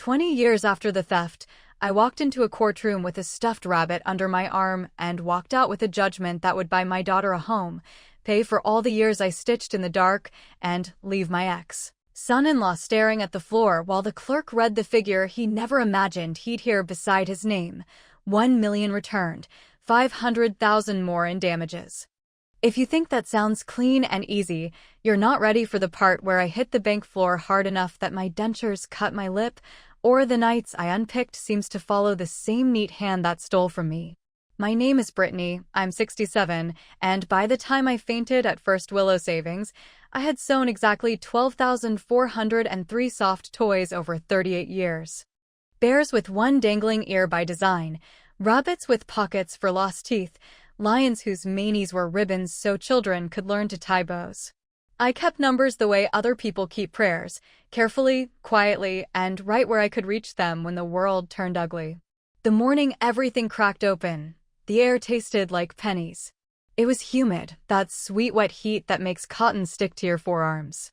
20 years after the theft, I walked into a courtroom with a stuffed rabbit under my arm and walked out with a judgment that would buy my daughter a home, pay for all the years I stitched in the dark, and leave my ex-son-in-law staring at the floor while the clerk read the figure he never imagined he'd hear beside his name. 1 million returned, 500,000 more in damages. If you think that sounds clean and easy, you're not ready for the part where I hit the bank floor hard enough that my dentures cut my lip, or the nights I unpicked seems to follow the same neat hand that stole from me. My name is Britney, I'm 67, and by the time I fainted at First Willow Savings, I had sewn exactly 12,403 soft toys over 38 years. Bears with one dangling ear by design, rabbits with pockets for lost teeth, lions whose manes were ribbons so children could learn to tie bows. I kept numbers the way other people keep prayers, carefully, quietly, and right where I could reach them when the world turned ugly. The morning everything cracked open, the air tasted like pennies. It was humid, that sweet wet heat that makes cotton stick to your forearms.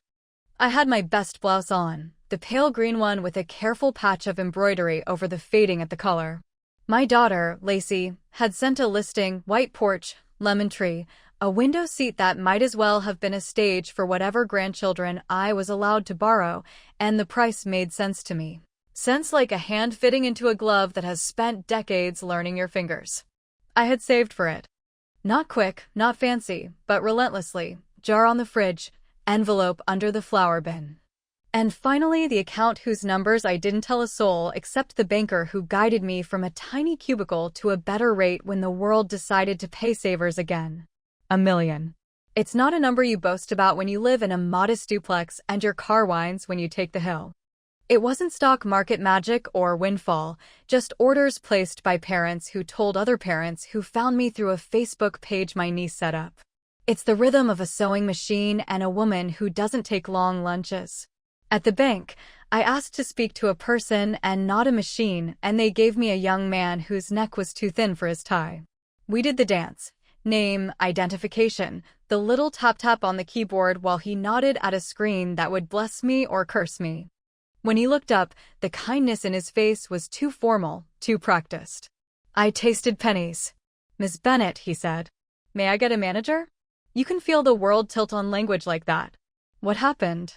I had my best blouse on, the pale green one with a careful patch of embroidery over the fading at the collar. My daughter, Lacey, had sent a listing, white porch, lemon tree, a window seat that might as well have been a stage for whatever grandchildren I was allowed to borrow, and the price made sense to me. Sense like a hand fitting into a glove that has spent decades learning your fingers. I had saved for it. Not quick, not fancy, but relentlessly. Jar on the fridge, envelope under the flower bin. And finally, the account whose numbers I didn't tell a soul except the banker who guided me from a tiny cubicle to a better rate when the world decided to pay savers again. 1 million. It's not a number you boast about when you live in a modest duplex and your car whines when you take the hill. It wasn't stock market magic or windfall, just orders placed by parents who told other parents who found me through a Facebook page my niece set up. It's the rhythm of a sewing machine and a woman who doesn't take long lunches. At the bank, I asked to speak to a person and not a machine, and they gave me a young man whose neck was too thin for his tie. We did the dance. Name, identification, the little tap-tap on the keyboard while he nodded at a screen that would bless me or curse me. When he looked up, the kindness in his face was too formal, too practiced. I tasted pennies. "Miss Bennett," he said. "May I get a manager?" You can feel the world tilt on language like that. What happened?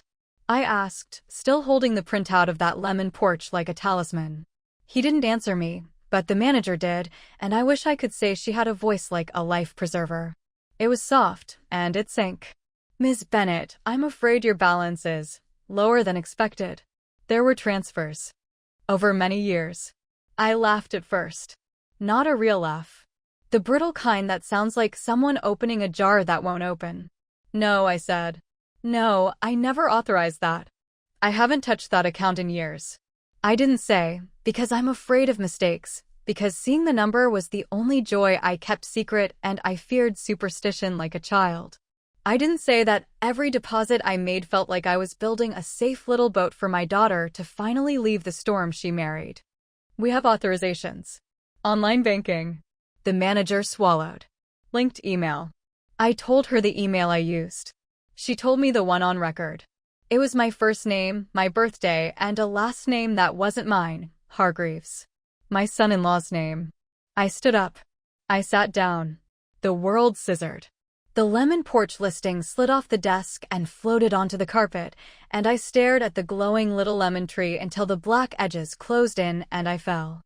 I asked, still holding the printout of that lemon porch like a talisman. He didn't answer me, but the manager did, and I wish I could say she had a voice like a life preserver. It was soft, and it sank. "Miss Bennett, I'm afraid your balance is lower than expected." There were transfers. Over many years. I laughed at first. Not a real laugh. The brittle kind that sounds like someone opening a jar that won't open. "No," I said. "No, I never authorized that. I haven't touched that account in years." I didn't say, because I'm afraid of mistakes, because seeing the number was the only joy I kept secret and I feared superstition like a child. I didn't say that every deposit I made felt like I was building a safe little boat for my daughter to finally leave the storm she married. "We have authorizations. Online banking." The manager swallowed. "Linked email." I told her the email I used. She told me the one on record. It was my first name, my birthday, and a last name that wasn't mine, Hargreaves. My son-in-law's name. I stood up. I sat down. The world scissored. The lemon porch listing slid off the desk and floated onto the carpet, and I stared at the glowing little lemon tree until the black edges closed in and I fell.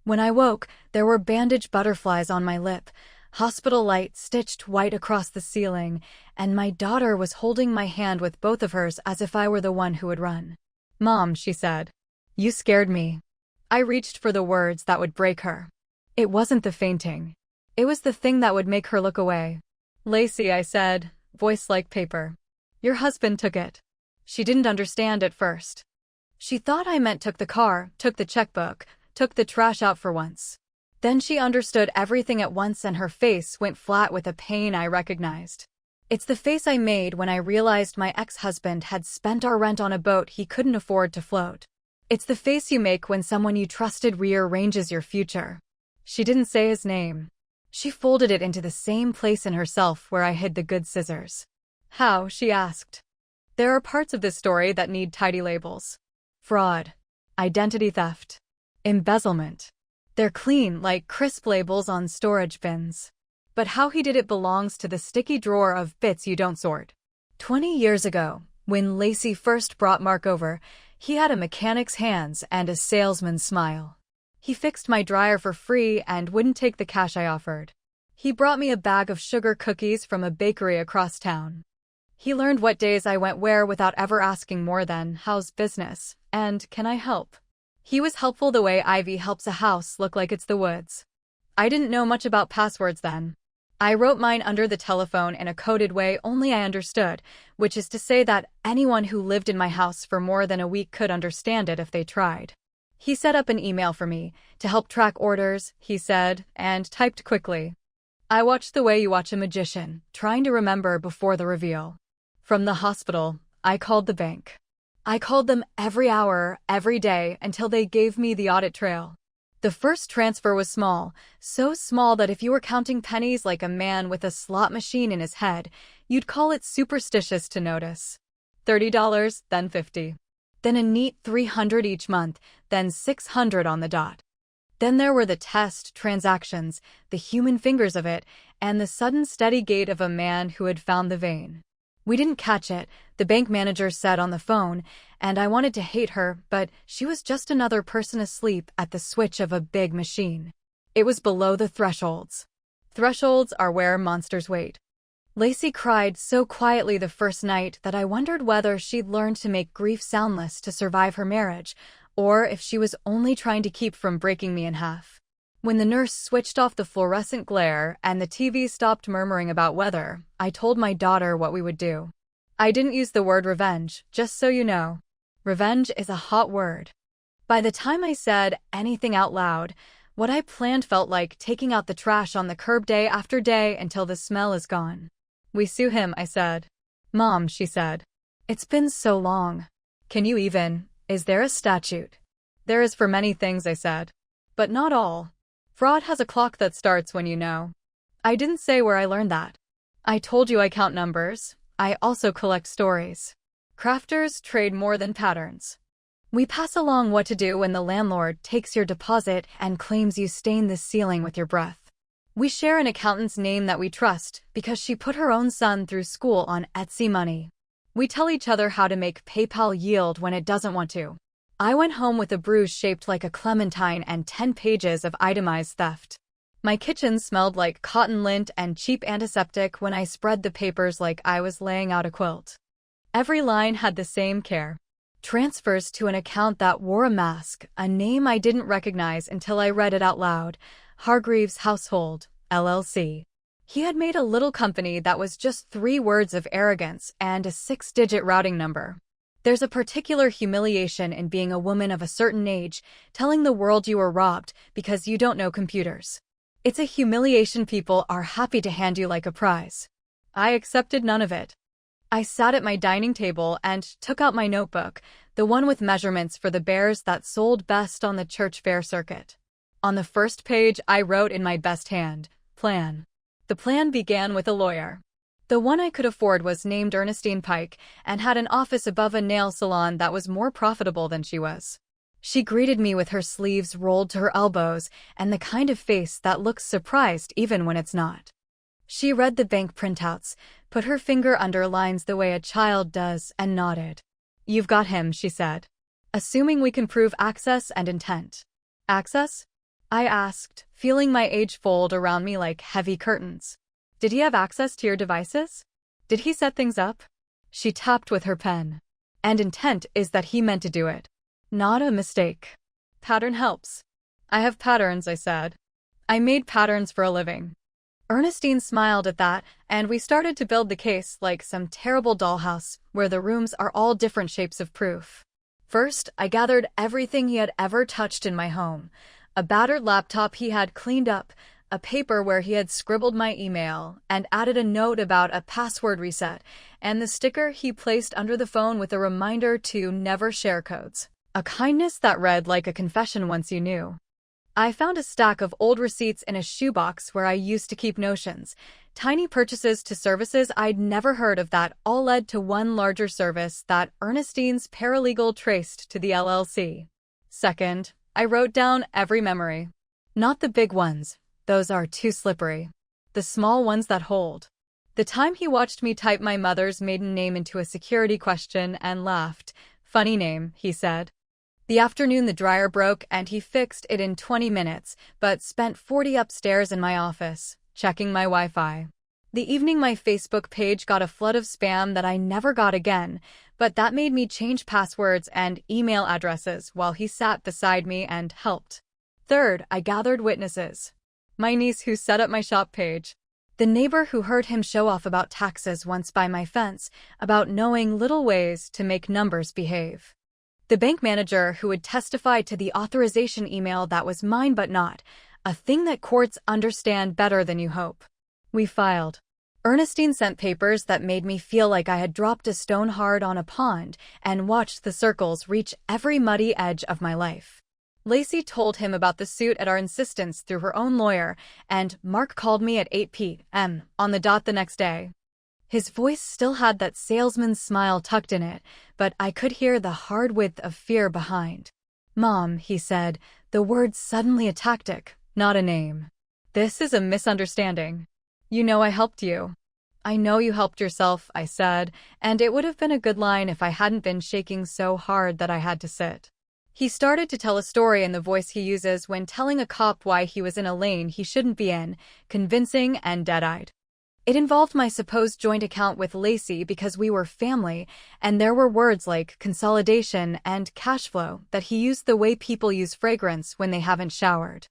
When I woke, there were bandage butterflies on my lip, hospital light stitched white across the ceiling, and my daughter was holding my hand with both of hers as if I were the one who would run. "Mom," she said. "You scared me." I reached for the words that would break her. It wasn't the fainting. It was the thing that would make her look away. "Lacey," I said, voice like paper. "Your husband took it." She didn't understand at first. She thought I meant took the car, took the checkbook, took the trash out for once. Then she understood everything at once and her face went flat with a pain I recognized. It's the face I made when I realized my ex-husband had spent our rent on a boat he couldn't afford to float. It's the face you make when someone you trusted rearranges your future. She didn't say his name. She folded it into the same place in herself where I hid the good scissors. "How?" she asked. There are parts of this story that need tidy labels. Fraud. identity theft, embezzlement. They're clean, like crisp labels on storage bins. But how he did it belongs to the sticky drawer of bits you don't sort. 20 years ago, when Lacey first brought Mark over, he had a mechanic's hands and a salesman's smile. He fixed my dryer for free and wouldn't take the cash I offered. He brought me a bag of sugar cookies from a bakery across town. He learned what days I went where without ever asking more than, "How's business?" and "Can I help?" He was helpful the way ivy helps a house look like it's the woods. I didn't know much about passwords then. I wrote mine under the telephone in a coded way only I understood, which is to say that anyone who lived in my house for more than a week could understand it if they tried. He set up an email for me, to help track orders, he said, and typed quickly. I watched the way you watch a magician, trying to remember before the reveal. From the hospital, I called the bank. I called them every hour, every day, until they gave me the audit trail. The first transfer was small, so small that if you were counting pennies like a man with a slot machine in his head, you'd call it superstitious to notice. $30, then $50. Then a neat $300 each month, then $600 on the dot. Then there were the test transactions, the human fingers of it, and the sudden steady gait of a man who had found the vein. We didn't catch it, the bank manager said on the phone, and I wanted to hate her, but she was just another person asleep at the switch of a big machine. It was below the thresholds. Thresholds are where monsters wait. Lacey cried so quietly the first night that I wondered whether she'd learned to make grief soundless to survive her marriage, or if she was only trying to keep from breaking me in half. When the nurse switched off the fluorescent glare and the TV stopped murmuring about weather, I told my daughter what we would do. I didn't use the word revenge, just so you know. Revenge is a hot word. By the time I said anything out loud, what I planned felt like taking out the trash on the curb day after day until the smell is gone. We sue him, I said. Mom, she said. It's been so long. Can you even? Is there a statute? There is for many things, I said. But not all. Fraud has a clock that starts when you know. I didn't say where I learned that. I told you I count numbers. I also collect stories. Crafters trade more than patterns. We pass along what to do when the landlord takes your deposit and claims you stained the ceiling with your breath. We share an accountant's name that we trust because she put her own son through school on Etsy money. We tell each other how to make PayPal yield when it doesn't want to. I went home with a bruise shaped like a clementine and 10 pages of itemized theft. My kitchen smelled like cotton lint and cheap antiseptic when I spread the papers like I was laying out a quilt. Every line had the same care. Transfers to an account that wore a mask, a name I didn't recognize until I read it out loud. Hargreaves Household, LLC. He had made a little company that was just 3 words of arrogance and a 6-digit routing number. There's a particular humiliation in being a woman of a certain age, telling the world you were robbed because you don't know computers. It's a humiliation people are happy to hand you like a prize. I accepted none of it. I sat at my dining table and took out my notebook, the one with measurements for the bears that sold best on the church fair circuit. On the first page, I wrote in my best hand, plan. The plan began with a lawyer. The one I could afford was named Ernestine Pike and had an office above a nail salon that was more profitable than she was. She greeted me with her sleeves rolled to her elbows and the kind of face that looks surprised even when it's not. She read the bank printouts, put her finger under lines the way a child does, and nodded. You've got him, she said. Assuming we can prove access and intent. Access? I asked, feeling my age fold around me like heavy curtains. Did he have access to your devices? Did he set things up? She tapped with her pen. And intent is that he meant to do it. Not a mistake. Pattern helps. I have patterns, I said. I made patterns for a living. Ernestine smiled at that, and we started to build the case like some terrible dollhouse where the rooms are all different shapes of proof. First, I gathered everything he had ever touched in my home. A battered laptop he had cleaned up, a paper where he had scribbled my email and added a note about a password reset, and the sticker he placed under the phone with a reminder to never share codes. A kindness that read like a confession once you knew. I found a stack of old receipts in a shoebox where I used to keep notions. Tiny purchases to services I'd never heard of that all led to one larger service that Ernestine's paralegal traced to the LLC. Second, I wrote down every memory. Not the big ones, those are too slippery. The small ones that hold. The time he watched me type my mother's maiden name into a security question and laughed. Funny name, he said. The afternoon the dryer broke and he fixed it in 20 minutes, but spent 40 upstairs in my office, checking my Wi-Fi. The evening my Facebook page got a flood of spam that I never got again, but that made me change passwords and email addresses while he sat beside me and helped. Third, I gathered witnesses. My niece who set up my shop page. The neighbor who heard him show off about taxes once by my fence, about knowing little ways to make numbers behave. The bank manager who would testify to the authorization email that was mine but not, a thing that courts understand better than you hope. We filed. Ernestine sent papers that made me feel like I had dropped a stone hard on a pond and watched the circles reach every muddy edge of my life. Lacey told him about the suit at our insistence through her own lawyer, and Mark called me at 8 p.m. on the dot the next day. His voice still had that salesman's smile tucked in it, but I could hear the hard width of fear behind. Mom, he said, the words suddenly a tactic, not a name. This is a misunderstanding. You know I helped you. I know you helped yourself, I said, and it would have been a good line if I hadn't been shaking so hard that I had to sit. He started to tell a story in the voice he uses when telling a cop why he was in a lane he shouldn't be in, convincing and dead-eyed. It involved my supposed joint account with Lacey because we were family, and there were words like consolidation and cash flow that he used the way people use fragrance when they haven't showered.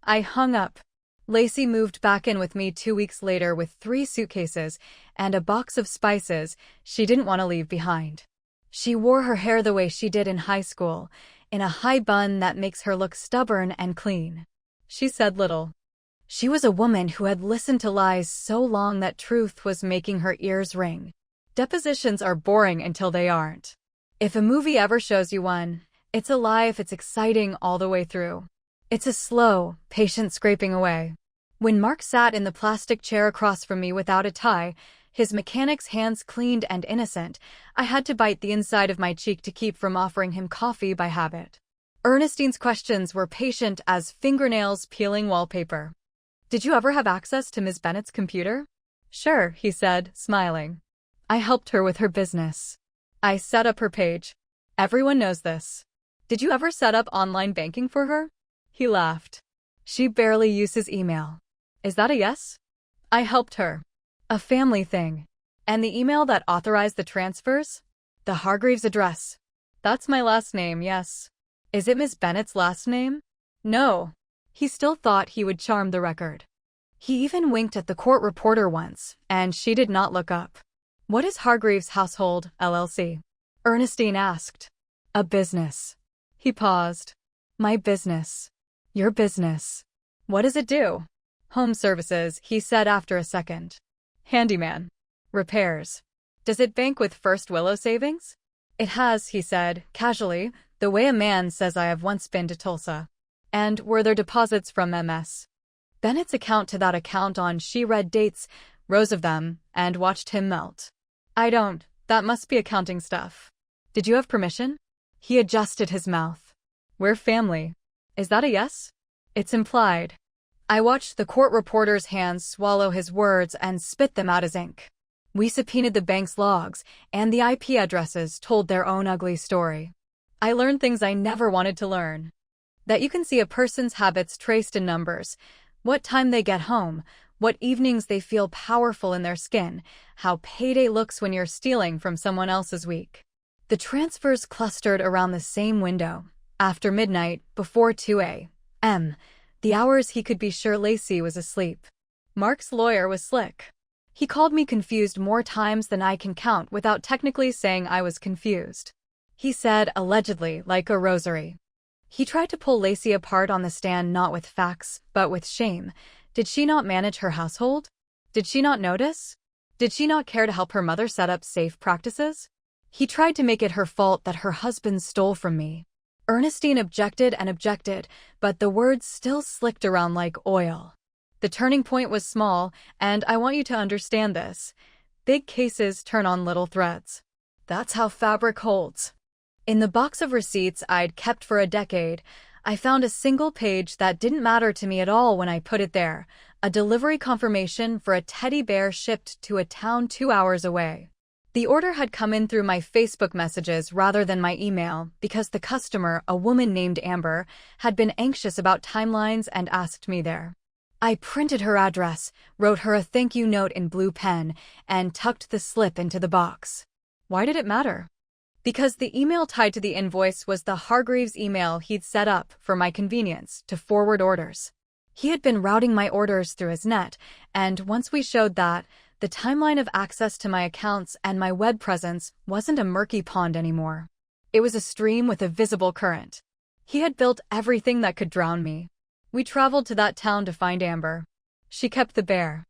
I hung up. Lacey moved back in with me 2 weeks later with 3 suitcases and a box of spices she didn't want to leave behind. She wore her hair the way she did in high school, in a high bun that makes her look stubborn and clean. She said little. She was a woman who had listened to lies so long that truth was making her ears ring. Depositions are boring until they aren't. If a movie ever shows you one, it's a lie if it's exciting all the way through. It's a slow, patient scraping away. When Mark sat in the plastic chair across from me without a tie, his mechanic's hands cleaned and innocent, I had to bite the inside of my cheek to keep from offering him coffee by habit. Ernestine's questions were patient as fingernails peeling wallpaper. Did you ever have access to Ms. Bennett's computer? Sure, he said, smiling. I helped her with her business. I set up her page. Everyone knows this. Did you ever set up online banking for her? He laughed. She barely uses email. Is that a yes? I helped her. A family thing. And the email that authorized the transfers? The Hargreaves address. That's my last name, yes. Is it Ms. Bennett's last name? No. He still thought he would charm the record. He even winked at the court reporter once, and she did not look up. What is Hargreaves Household, LLC? Ernestine asked. A business. He paused. My business. Your business. What does it do? Home services, he said after a second. Handyman. Repairs. Does it bank with First Willow Savings? It has, he said, casually, the way a man says I have once been to Tulsa. And were there deposits from MS? Bennett's account to that account on she read dates, rows of them, and watched him melt. I don't. That must be accounting stuff. Did you have permission? He adjusted his mouth. We're family. Is that a yes? It's implied. I watched the court reporter's hands swallow his words and spit them out as ink. We subpoenaed the bank's logs, and the IP addresses told their own ugly story. I learned things I never wanted to learn. That you can see a person's habits traced in numbers, what time they get home, what evenings they feel powerful in their skin, how payday looks when you're stealing from someone else's week. The transfers clustered around the same window, after midnight, before 2 a.m., the hours he could be sure Lacey was asleep. Mark's lawyer was slick. He called me confused more times than I can count without technically saying I was confused. He said, allegedly, like a rosary. He tried to pull Lacey apart on the stand not with facts, but with shame. Did she not manage her household? Did she not notice? Did she not care to help her mother set up safe practices? He tried to make it her fault that her husband stole from me. Ernestine objected and objected, but the words still slicked around like oil. The turning point was small, and I want you to understand this. Big cases turn on little threads. That's how fabric holds. In the box of receipts I'd kept for a decade, I found a single page that didn't matter to me at all when I put it there, a delivery confirmation for a teddy bear shipped to a town 2 hours away. The order had come in through my Facebook messages rather than my email because the customer, a woman named Amber, had been anxious about timelines and asked me there. I printed her address, wrote her a thank you note in blue pen, and tucked the slip into the box. Why did it matter? Because the email tied to the invoice was the Hargreaves email he'd set up for my convenience to forward orders. He had been routing my orders through his net, and once we showed that, the timeline of access to my accounts and my web presence wasn't a murky pond anymore. It was a stream with a visible current. He had built everything that could drown me. We traveled to that town to find Amber. She kept the bear.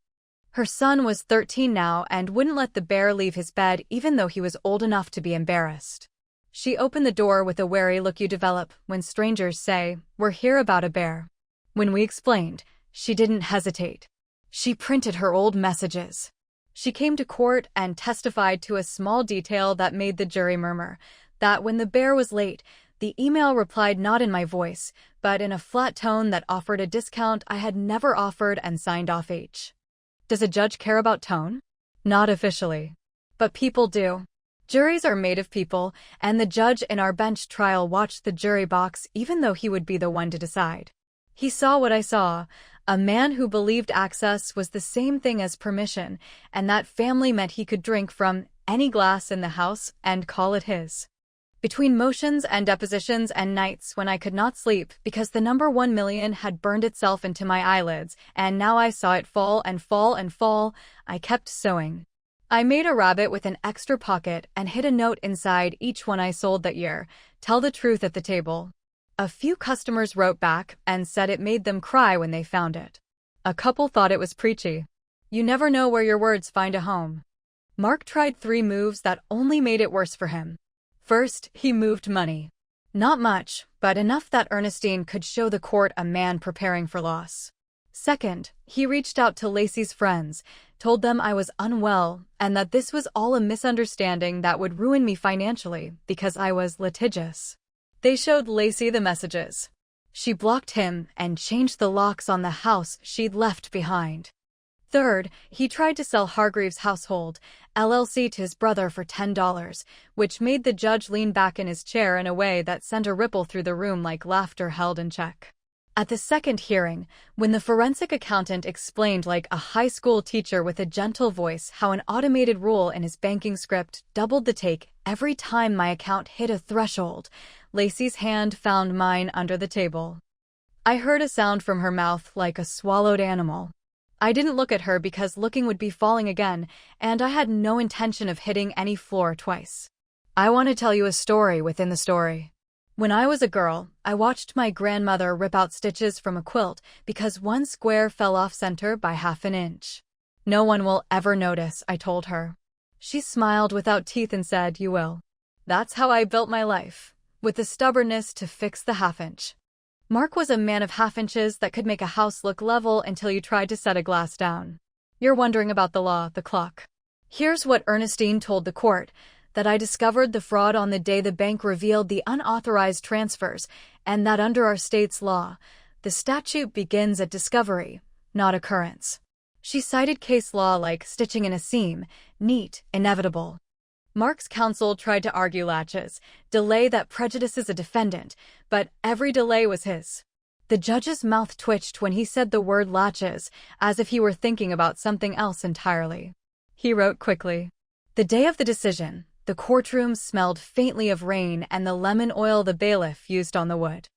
Her son was 13 now and wouldn't let the bear leave his bed even though he was old enough to be embarrassed. She opened the door with a wary look you develop when strangers say, "We're here about a bear." When we explained, she didn't hesitate. She printed her old messages. She came to court and testified to a small detail that made the jury murmur, that when the bear was late, the email replied not in my voice, but in a flat tone that offered a discount I had never offered and signed off H. Does a judge care about tone? Not officially. But people do. Juries are made of people, and the judge in our bench trial watched the jury box even though he would be the one to decide. He saw what I saw, a man who believed access was the same thing as permission, and that family meant he could drink from any glass in the house and call it his. Between motions and depositions and nights when I could not sleep because the number 1,000,000 had burned itself into my eyelids, and now I saw it fall and fall and fall, I kept sewing. I made a rabbit with an extra pocket and hid a note inside each one I sold that year, tell the truth at the table. A few customers wrote back and said it made them cry when they found it. A couple thought it was preachy. You never know where your words find a home. Mark tried 3 moves that only made it worse for him. First, he moved money. Not much, but enough that Ernestine could show the court a man preparing for loss. Second, he reached out to Lacey's friends, told them I was unwell and that this was all a misunderstanding that would ruin me financially because I was litigious. They showed Lacey the messages. She blocked him and changed the locks on the house she'd left behind. Third, he tried to sell Hargreaves' Household, LLC to his brother for $10, which made the judge lean back in his chair in a way that sent a ripple through the room like laughter held in check. At the second hearing, when the forensic accountant explained like a high school teacher with a gentle voice how an automated rule in his banking script doubled the take every time my account hit a threshold, Lacey's hand found mine under the table. I heard a sound from her mouth like a swallowed animal. I didn't look at her because looking would be falling again, and I had no intention of hitting any floor twice. I want to tell you a story within the story. When I was a girl, I watched my grandmother rip out stitches from a quilt because one square fell off center by half an inch. No one will ever notice, I told her. She smiled without teeth and said, "You will." That's how I built my life, with the stubbornness to fix the half-inch. Mark was a man of half-inches that could make a house look level until you tried to set a glass down. You're wondering about the law, the clock. Here's what Ernestine told the court, that I discovered the fraud on the day the bank revealed the unauthorized transfers, and that under our state's law, the statute begins at discovery, not occurrence. She cited case law like stitching in a seam, neat, inevitable. Mark's counsel tried to argue latches, delay that prejudices a defendant, but every delay was his. The judge's mouth twitched when he said the word latches, as if he were thinking about something else entirely. He wrote quickly. The day of the decision, the courtroom smelled faintly of rain and the lemon oil the bailiff used on the wood.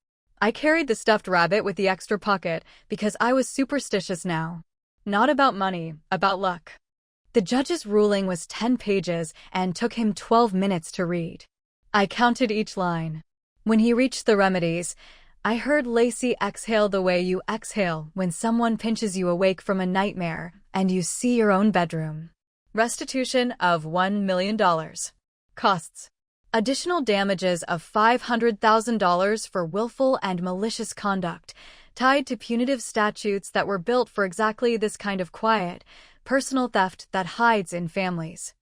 I carried the stuffed rabbit with the extra pocket because I was superstitious now. Not about money, about luck. The judge's ruling was 10 pages and took him 12 minutes to read. I counted each line. When he reached the remedies, I heard Lacey exhale the way you exhale when someone pinches you awake from a nightmare and you see your own bedroom. Restitution of $1 million. Costs. Additional damages of $500,000 for willful and malicious conduct, tied to punitive statutes that were built for exactly this kind of quiet, personal theft that hides in families.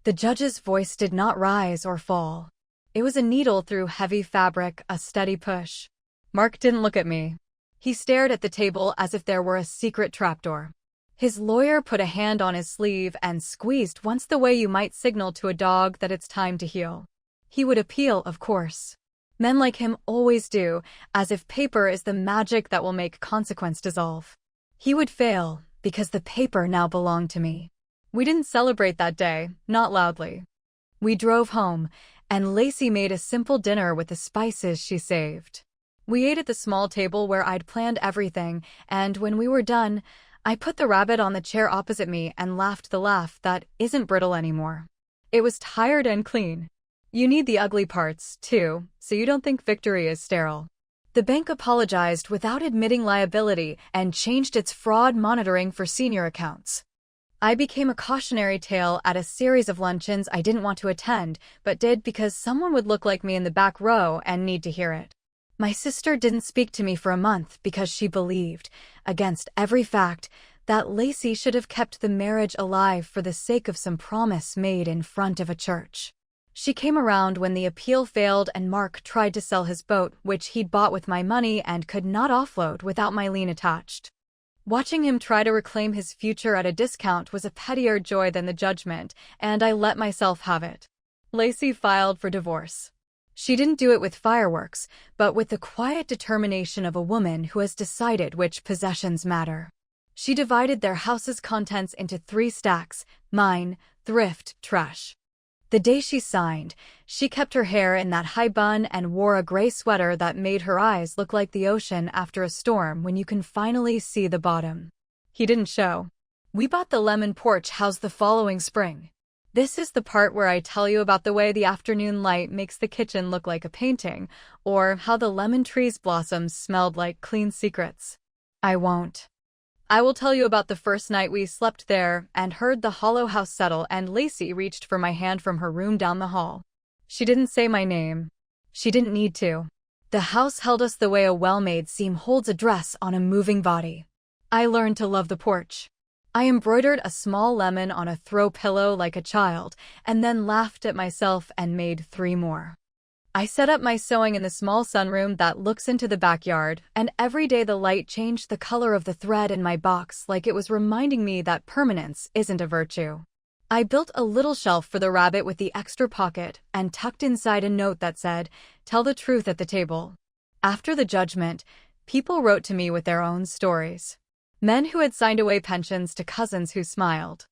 The judge's voice did not rise or fall. It was a needle through heavy fabric, a steady push. Mark didn't look at me. He stared at the table as if there were a secret trapdoor. His lawyer put a hand on his sleeve and squeezed once, the way you might signal to a dog that it's time to heel. He would appeal, of course. Men like him always do, as if paper is the magic that will make consequence dissolve. He would fail, because the paper now belonged to me. We didn't celebrate that day, not loudly. We drove home, and Lacey made a simple dinner with the spices she saved. We ate at the small table where I'd planned everything, and when we were done, I put the rabbit on the chair opposite me and laughed the laugh that isn't brittle anymore. It was tired and clean. You need the ugly parts, too, so you don't think victory is sterile. The bank apologized without admitting liability and changed its fraud monitoring for senior accounts. I became a cautionary tale at a series of luncheons I didn't want to attend, but did because someone would look like me in the back row and need to hear it. My sister didn't speak to me for a month because she believed, against every fact, that Lacey should have kept the marriage alive for the sake of some promise made in front of a church. She came around when the appeal failed and Mark tried to sell his boat, which he'd bought with my money and could not offload without my lien attached. Watching him try to reclaim his future at a discount was a pettier joy than the judgment, and I let myself have it. Lacey filed for divorce. She didn't do it with fireworks, but with the quiet determination of a woman who has decided which possessions matter. She divided their house's contents into 3 stacks: mine, thrift, trash. The day she signed, she kept her hair in that high bun and wore a gray sweater that made her eyes look like the ocean after a storm when you can finally see the bottom. He didn't show. We bought the lemon porch house the following spring. This is the part where I tell you about the way the afternoon light makes the kitchen look like a painting, or how the lemon tree's blossoms smelled like clean secrets. I won't. I will tell you about the first night we slept there and heard the hollow house settle, and Lacey reached for my hand from her room down the hall. She didn't say my name. She didn't need to. The house held us the way a well-made seam holds a dress on a moving body. I learned to love the porch. I embroidered a small lemon on a throw pillow like a child, and then laughed at myself and made 3 more. I set up my sewing in the small sunroom that looks into the backyard, and every day the light changed the color of the thread in my box like it was reminding me that permanence isn't a virtue. I built a little shelf for the rabbit with the extra pocket and tucked inside a note that said, "Tell the truth at the table." After the judgment, people wrote to me with their own stories. Men who had signed away pensions to cousins who smiled.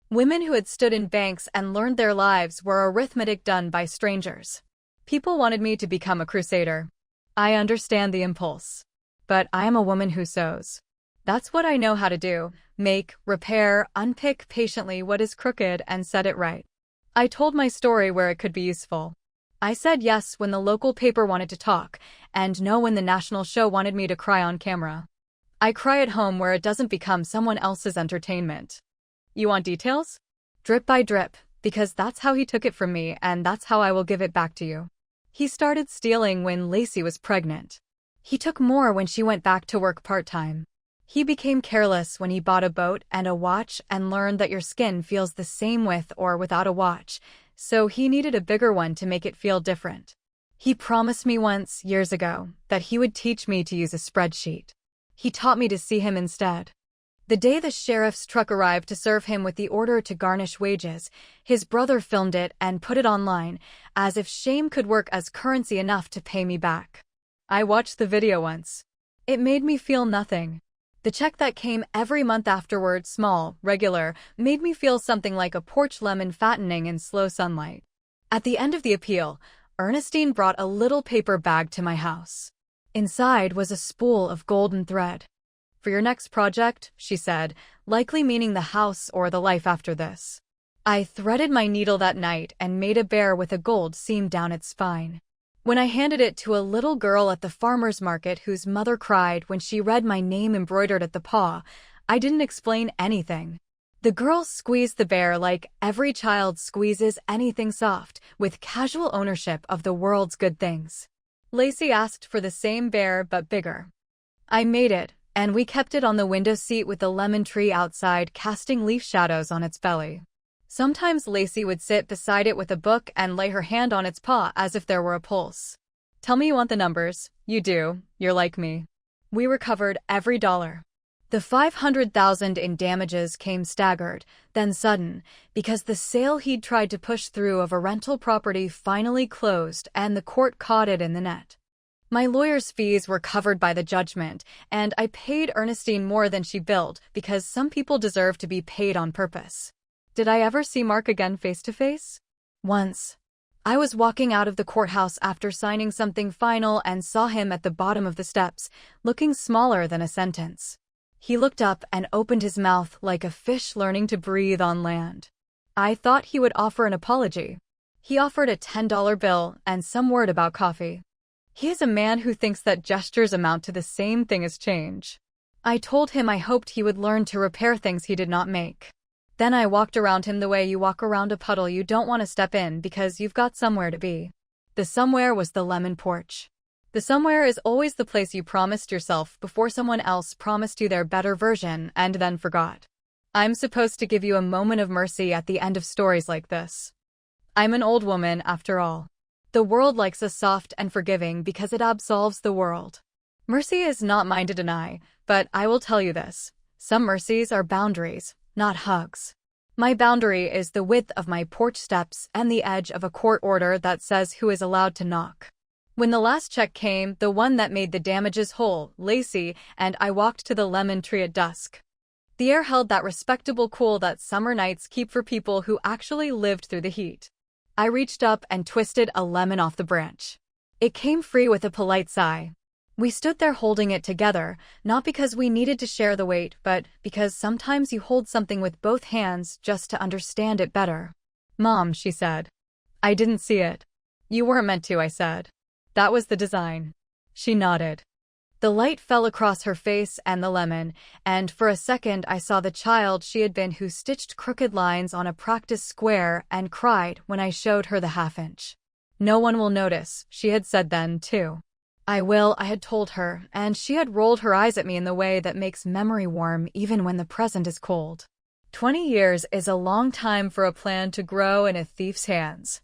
Women who had stood in banks and learned their lives were arithmetic done by strangers. People wanted me to become a crusader. I understand the impulse. But I am a woman who sews. That's what I know how to do: make, repair, unpick patiently what is crooked and set it right. I told my story where it could be useful. I said yes when the local paper wanted to talk, and no when the national show wanted me to cry on camera. I cry at home where it doesn't become someone else's entertainment. You want details? Drip by drip, because that's how he took it from me, and that's how I will give it back to you. He started stealing when Lacey was pregnant. He took more when she went back to work part-time. He became careless when he bought a boat and a watch and learned that your skin feels the same with or without a watch, so he needed a bigger one to make it feel different. He promised me once, years ago, that he would teach me to use a spreadsheet. He taught me to see him instead. The day the sheriff's truck arrived to serve him with the order to garnish wages, his brother filmed it and put it online, as if shame could work as currency enough to pay me back. I watched the video once. It made me feel nothing. The check that came every month afterward, small, regular, made me feel something like a porch lemon fattening in slow sunlight. At the end of the appeal, Ernestine brought a little paper bag to my house. Inside was a spool of golden thread. "For your next project," she said, likely meaning the house or the life after this. I threaded my needle that night and made a bear with a gold seam down its spine. When I handed it to a little girl at the farmer's market whose mother cried when she read my name embroidered at the paw, I didn't explain anything. The girl squeezed the bear like every child squeezes anything soft, with casual ownership of the world's good things. Lacey asked for the same bear but bigger. I made it, and we kept it on the window seat with the lemon tree outside casting leaf shadows on its belly. Sometimes Lacey would sit beside it with a book and lay her hand on its paw as if there were a pulse. Tell me you want the numbers. You do. You're like me. We recovered every dollar. The $500,000 in damages came staggered, then sudden, because the sale he'd tried to push through of a rental property finally closed and the court caught it in the net. My lawyer's fees were covered by the judgment, and I paid Ernestine more than she billed because some people deserve to be paid on purpose. Did I ever see Mark again face to face? Once. I was walking out of the courthouse after signing something final and saw him at the bottom of the steps, looking smaller than a sentence. He looked up and opened his mouth like a fish learning to breathe on land. I thought he would offer an apology. He offered a $10 bill and some word about coffee. He is a man who thinks that gestures amount to the same thing as change. I told him I hoped he would learn to repair things he did not make. Then I walked around him the way you walk around a puddle you don't want to step in because you've got somewhere to be. The somewhere was the lemon porch. The somewhere is always the place you promised yourself before someone else promised you their better version and then forgot. I'm supposed to give you a moment of mercy at the end of stories like this. I'm an old woman, after all. The world likes us soft and forgiving because it absolves the world. Mercy is not mine to deny, but I will tell you this. Some mercies are boundaries, not hugs. My boundary is the width of my porch steps and the edge of a court order that says who is allowed to knock. When the last check came, the one that made the damages whole, Lacey, and I walked to the lemon tree at dusk. The air held that respectable cool that summer nights keep for people who actually lived through the heat. I reached up and twisted a lemon off the branch. It came free with a polite sigh. We stood there holding it together, not because we needed to share the weight, but because sometimes you hold something with both hands just to understand it better. Mom, she said. I didn't see it. You weren't meant to, I said. That was the design. She nodded. The light fell across her face and the lemon, and for a second I saw the child she had been who stitched crooked lines on a practice square and cried when I showed her the half-inch. No one will notice, she had said then, too. I will, I had told her, and she had rolled her eyes at me in the way that makes memory warm even when the present is cold. 20 years is a long time for a plan to grow in a thief's hands.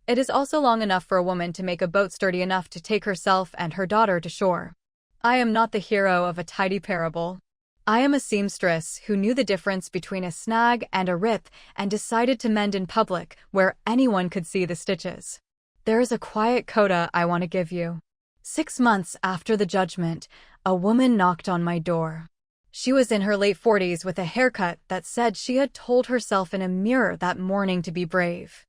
It is also long enough for a woman to make a boat sturdy enough to take herself and her daughter to shore. I am not the hero of a tidy parable. I am a seamstress who knew the difference between a snag and a rip and decided to mend in public where anyone could see the stitches. There is a quiet coda I want to give you. 6 months after the judgment, a woman knocked on my door. She was in her late 40s with a haircut that said she had told herself in a mirror that morning to be brave.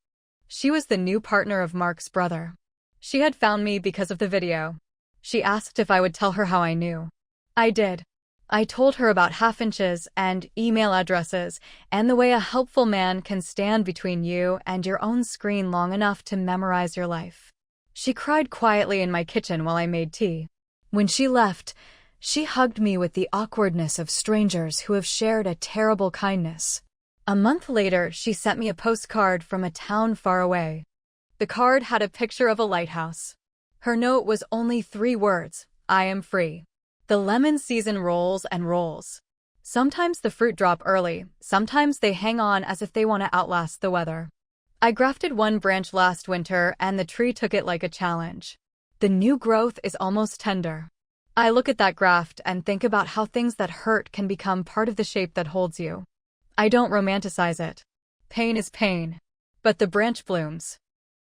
She was the new partner of Mark's brother. She had found me because of the video. She asked if I would tell her how I knew. I did. I told her about half-inches and email addresses and the way a helpful man can stand between you and your own screen long enough to memorize your life. She cried quietly in my kitchen while I made tea. When she left, she hugged me with the awkwardness of strangers who have shared a terrible kindness. A month later, she sent me a postcard from a town far away. The card had a picture of a lighthouse. Her note was only 3 words, I am free. The lemon season rolls and rolls. Sometimes the fruit drop early, sometimes they hang on as if they want to outlast the weather. I grafted one branch last winter and the tree took it like a challenge. The new growth is almost tender. I look at that graft and think about how things that hurt can become part of the shape that holds you. I don't romanticize it. Pain is pain. But the branch blooms.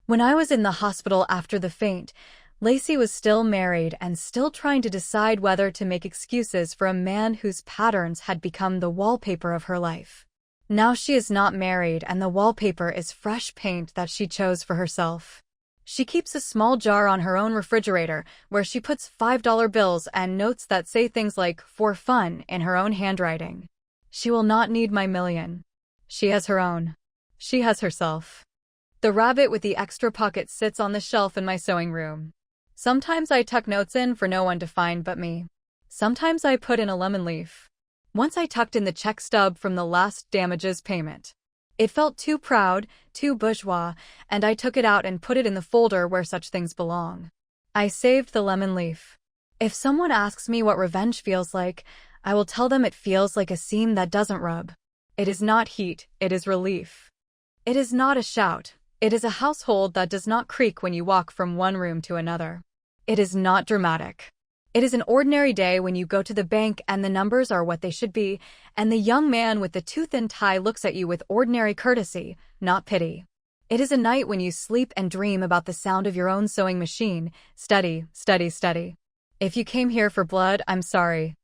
When I was in the hospital after the faint, Lacey was still married and still trying to decide whether to make excuses for a man whose patterns had become the wallpaper of her life. Now she is not married and the wallpaper is fresh paint that she chose for herself. She keeps a small jar on her own refrigerator where she puts $5 bills and notes that say things like, for fun, in her own handwriting. She will not need my million. She has her own. She has herself. The rabbit with the extra pocket sits on the shelf in my sewing room. Sometimes I tuck notes in for no one to find but me. Sometimes I put in a lemon leaf. Once I tucked in the check stub from the last damages payment. It felt too proud, too bourgeois, and I took it out and put it in the folder where such things belong. I saved the lemon leaf. If someone asks me what revenge feels like, I will tell them it feels like a seam that doesn't rub. It is not heat, it is relief. It is not a shout. It is a household that does not creak when you walk from one room to another. It is not dramatic. It is an ordinary day when you go to the bank and the numbers are what they should be, and the young man with the too-thin tie looks at you with ordinary courtesy, not pity. It is a night when you sleep and dream about the sound of your own sewing machine, steady, steady, steady. If you came here for blood, I'm sorry.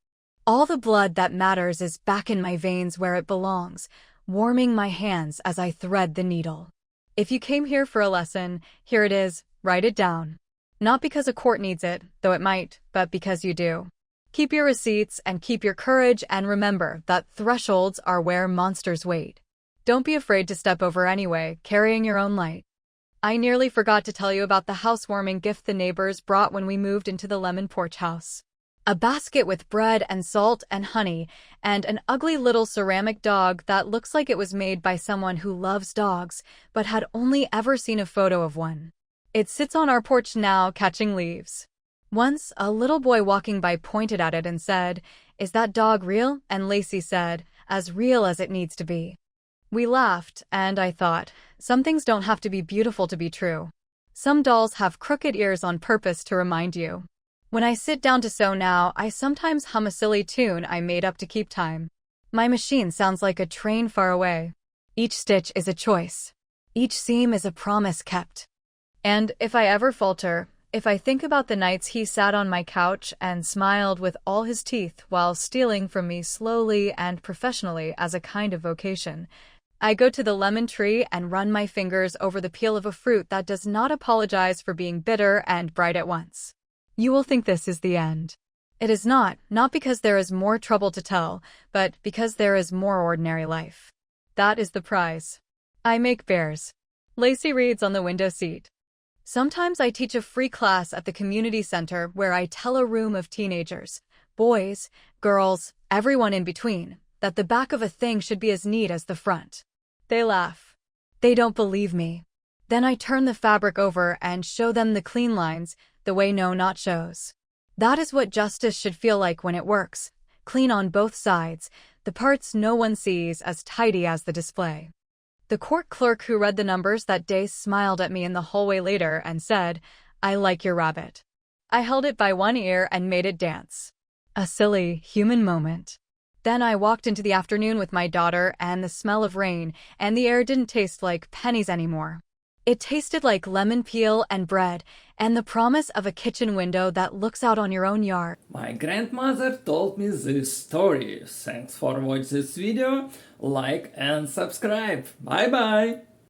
All the blood that matters is back in my veins where it belongs, warming my hands as I thread the needle. If you came here for a lesson, here it is, write it down. Not because a court needs it, though it might, but because you do. Keep your receipts and keep your courage, and remember that thresholds are where monsters wait. Don't be afraid to step over anyway, carrying your own light. I nearly forgot to tell you about the housewarming gift the neighbors brought when we moved into the lemon porch house. A basket with bread and salt and honey, and an ugly little ceramic dog that looks like it was made by someone who loves dogs, but had only ever seen a photo of one. It sits on our porch now, catching leaves. Once, a little boy walking by pointed at it and said, "Is that dog real?" And Lacey said, "As real as it needs to be." We laughed, and I thought, some things don't have to be beautiful to be true. Some dolls have crooked ears on purpose to remind you. When I sit down to sew now, I sometimes hum a silly tune I made up to keep time. My machine sounds like a train far away. Each stitch is a choice. Each seam is a promise kept. And if I ever falter, if I think about the nights he sat on my couch and smiled with all his teeth while stealing from me slowly and professionally as a kind of vocation, I go to the lemon tree and run my fingers over the peel of a fruit that does not apologize for being bitter and bright at once. You will think this is the end. It is not because there is more trouble to tell, but because there is more ordinary life. That is the prize. I make bears. Lacey reads on the window seat. Sometimes I teach a free class at the community center where I tell a room of teenagers, boys, girls, everyone in between, that the back of a thing should be as neat as the front. They laugh. They don't believe me. Then I turn the fabric over and show them the clean lines, the way no knot shows. That is what justice should feel like when it works, clean on both sides, the parts no one sees as tidy as the display. The court clerk who read the numbers that day smiled at me in the hallway later and said, "I like your rabbit." I held it by one ear and made it dance. A silly, human moment. Then I walked into the afternoon with my daughter and the smell of rain, and the air didn't taste like pennies anymore. It tasted like lemon peel and bread, and the promise of a kitchen window that looks out on your own yard. My grandmother told me this story. Thanks for watching this video. Like and subscribe. Bye bye.